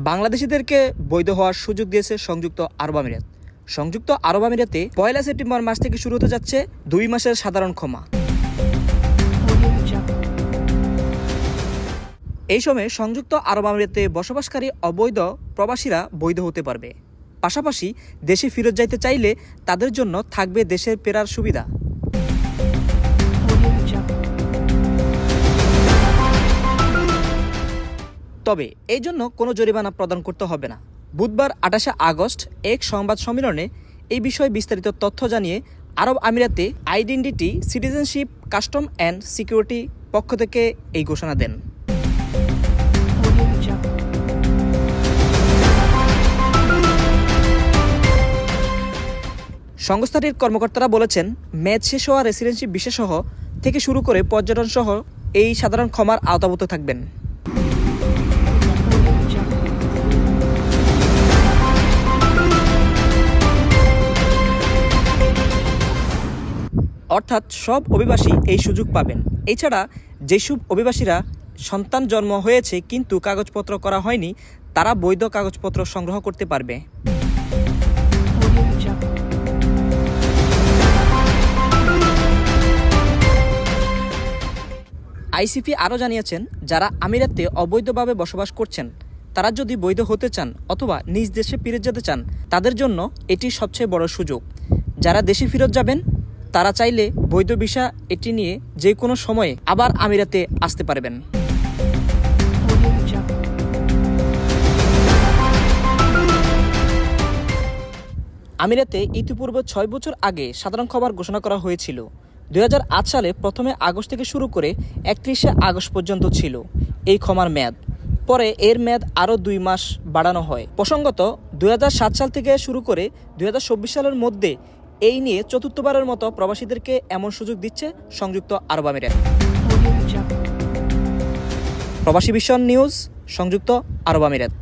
বাংলাদেশিদেরকে বৈধ হওয়ার সুযোগ দিয়েছে সংযুক্ত আরব আমিরাত। সংযুক্ত আরব আমিরাতে 1 সেপ্টেম্বর মাস থেকে শুরু হতে যাচ্ছে 2 মাসের সাধারণ ক্ষমা। এই সময়ে সংযুক্ত আরব আমিরাতে বসবাসকারী অবৈধ প্রবাসীরা বৈধ হতে পারবে। পাশাপাশি দেশে ফেরত যাইতে চাইলে তাদের জন্য থাকবে দেশের ফেরার সুবিধা। তবে এই জন্য কোনো জরিমানা প্রদান করতে হবে না। বুধবার 28 আগস্ট এক সংবাদ সম্মেলনে এই বিষয়ে বিস্তারিত তথ্য জানিয়ে আরব আমিরাতে identity, citizenship, custom and security পক্ষ থেকে এই ঘোষণা দেন। সংস্থাটির কর্মকর্তারা বলেছেন, ম্যাচ শেষ হওয়া রেসিডেন্সি বিশেষসহ থেকে শুরু করে পর্যটন সহ এই সাধারণ ক্ষমার আওতাভুক্ত থাকবেন। অর্থাৎ সব অভিবাসী এই সুযোগ পাবেন। এছাড়া যেসব অভিবাসীরা সন্তান জন্ম হয়েছে কিন্তু কাগজপত্র করা হয়নি, তারা বৈধ কাগজপত্র সংগ্রহ করতে পারবে। আইসিপি আরও জানিয়েছেন, যারা আমিরাতে অবৈধভাবে বসবাস করছেন তারা যদি বৈধ হতে চান অথবা নিজ দেশে ফিরে যেতে চান, তাদের জন্য এটি সবচেয়ে বড় সুযোগ। যারা দেশে ফেরত যাবেন তারা চাইলে বৈধ ভিসা এটি নিয়ে যে কোনো সময়ে আবার আমিরাতে আসতে পারবেন। আমিরাতে ইতিপূর্বে 6 বছর আগে সাধারণ ক্ষমার ঘোষণা করা হয়েছিল। 2008 সালে 1 আগস্ট থেকে শুরু করে 31 আগস্ট পর্যন্ত ছিল এই ক্ষমার মেয়াদ। পরে এর মেয়াদ আরও 2 মাস বাড়ানো হয়। প্রসঙ্গত 2007 সাল থেকে শুরু করে 2024 সালের মধ্যে এই নিয়ে চতুর্থবারের মতো প্রবাসীদেরকে এমন সুযোগ দিচ্ছে সংযুক্ত আরব আমিরাত। প্রবাসী ভিশন নিউজ, সংযুক্ত আরব আমিরাত।